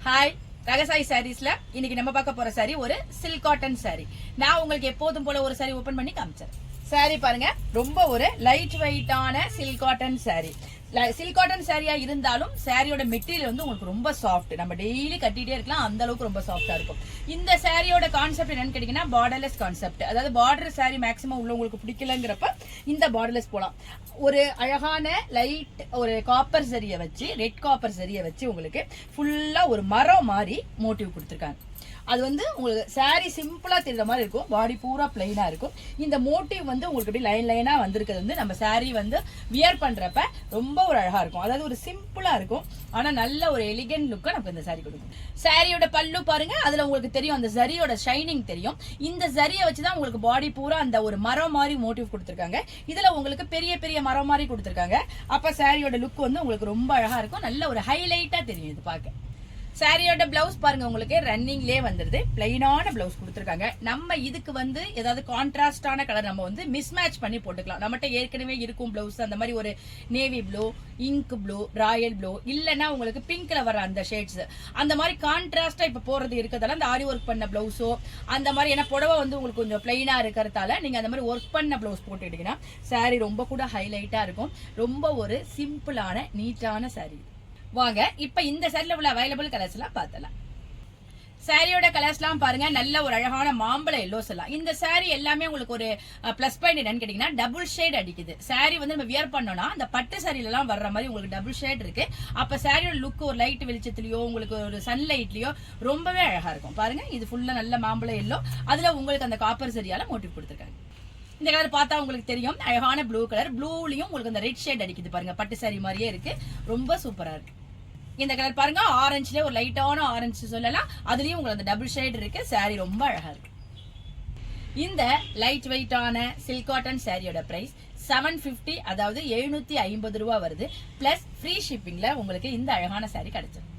Hi ரகசாய் சாரீஸ்ல இன்னைக்கு நம்ம பார்க்க போற சாரி ஒரு சில்க் காட்டன் சாரி. நான் உங்களுக்கு எப்போதும் போல ஒரு சாரி ஓபன் பண்ணி காமிச்சேன். சாரி பாருங்க, ரொம்ப ஒரு லைட் வெயிட்டான silk cotton sari. Silk cotton சாரியா இருந்தாலும் சாரியோட மெட்டீரியல் வந்து உங்களுக்கு ரொம்ப சாஃப்ட். நம்ம டெய்லி கட்டிட்டே இருக்கலாம், அந்த அளவுக்கு ரொம்ப சாஃப்டா இருக்கும். இந்த சாரியோட கான்செப்ட் என்னன்னு கேட்டீங்கன்னா பார்டர்லெஸ் கான்செப்ட். அதாவது பார்டர் சாரி மேக்ஸிமம் உள்ள உங்களுக்கு பிடிக்கலங்கிறப்ப இந்த பார்டர்லெஸ் போலாம். ஒரு அழகான லைட் ஒரு காப்பர் சரியை வச்சு, ரெட் காப்பர் சரியை வச்சு உங்களுக்கு ஃபுல்லா ஒரு மரம் மாதிரி மோட்டிவ் கொடுத்துருக்காங்க. அது வந்து உங்களுக்கு சாரி சிம்பிளா தெரியுற மாதிரி இருக்கும், பாடி பூரா பிளைனா இருக்கும். இந்த மோட்டிவ் வந்து உங்களுக்கு அப்படியே லைன் லைனா வந்திருக்கிறது வந்து நம்ம சாரி வந்து வியர் பண்றப்ப ரொம்ப ஒரு அழகா இருக்கும். அதாவது ஒரு சிம்பிளா இருக்கும், ஆனா நல்ல ஒரு எலிகன்ட் லுக்கை நமக்கு இந்த சாரி கொடுக்கும். சாரியோட பல்லு பாருங்க, அதுல உங்களுக்கு தெரியும் அந்த சரியோட ஷைனிங் தெரியும். இந்த சரியை வச்சுதான் உங்களுக்கு பாடி பூரா அந்த ஒரு மரம் மாதிரி மோட்டிவ் கொடுத்துருக்காங்க. இதுல உங்களுக்கு பெரிய பெரிய மரம் மாதிரி கொடுத்துருக்காங்க. அப்ப சாரியோட லுக் வந்து உங்களுக்கு ரொம்ப அழகா இருக்கும், நல்ல ஒரு ஹைலைட்டா தெரியும் இது பார்க்க. சாரியோட பிளவுஸ் பாருங்க, உங்களுக்கு ரன்னிங்லேயே வந்துருது. பிளைனான பிளவுஸ் கொடுத்துருக்காங்க. நம்ம இதுக்கு வந்து ஏதாவது கான்ட்ராஸ்டான கலர் நம்ம வந்து மிஸ்மேட்ச் பண்ணி போட்டுக்கலாம். நம்மகிட்ட ஏற்கனவே இருக்கும் பிளவுஸ் அந்த மாதிரி ஒரு navy blue, ink blue, Royal blue, இல்லைன்னா உங்களுக்கு பிங்க்ல வர அந்த ஷேட்ஸ் அந்த மாதிரி கான்ட்ராஸ்டா இப்ப போறது இருக்கிறதால அந்த ஆரி ஒர்க் பண்ண பிளவுஸோ அந்த மாதிரி, ஏன்னா புடவை வந்து உங்களுக்கு கொஞ்சம் பிளைனா இருக்கிறதால நீங்க அந்த மாதிரி ஒர்க் பண்ண பிளவுஸ் போட்டுக்கிட்டீங்கன்னா சாரி ரொம்ப கூட ஹைலைட்டா இருக்கும். ரொம்ப ஒரு சிம்பிளான நீட்டான சாரி. வாங்க இப்ப இந்த சாரில உள்ள அவைலபிள் கலர்ஸ் எல்லாம் பார்த்தலாம். சாரியோட கலர்ஸ் எல்லாம் பாருங்க, நல்ல ஒரு அழகான மாம்பழ எல்லோஸ் எல்லாம். இந்த சாரி எல்லாமே உங்களுக்கு ஒரு பிளஸ் பாயிண்ட் என்னன்னு கேட்டீங்கன்னா டபுள் ஷேட் அடிக்குது. சாரி வந்து நம்ம வியர் பண்ணோம்னா அந்த பட்டு சாரில எல்லாம் வர்ற மாதிரி உங்களுக்கு டபுள் ஷேட் இருக்கு. அப்ப சாரியோட லுக் ஒரு லைட் வெளிச்சத்துலயோ உங்களுக்கு ஒரு சன்லைட்லயோ ரொம்பவே அழகா இருக்கும். பாருங்க, இது ஃபுல்லா நல்ல மாம்பழ எல்லோ, அதுல உங்களுக்கு அந்த காப்பர் சரியால மோட்டிவ் கொடுத்துருக்காங்க. இந்த கலர் பார்த்தா உங்களுக்கு தெரியும், அழகான ப்ளூ கலர். ப்ளூலயும் உங்களுக்கு அந்த ரெட் ஷேட் அடிக்குது பாருங்க, பட்டு சாரி மாதிரியே இருக்கு, ரொம்ப சூப்பரா இருக்கு. இந்த கலர் பாருங்க, ஆரஞ்சுல ஒரு லைட்டான ஆரஞ்சு சொல்லலாம், அதுலயும் உங்களுக்கு அந்த டபுள் ஷேட் இருக்கு. சாரி ரொம்ப அழகா இருக்கு. இந்த லைட் வெயிட்டான சில்க் காட்டன் சாரியோட பிரைஸ் 750, அதாவது 750 ரூபாய் வருது. பிளஸ் ஃப்ரீ ஷிப்பிங்ல உங்களுக்கு இந்த அழகான சாரி கிடைச்சிருக்கு.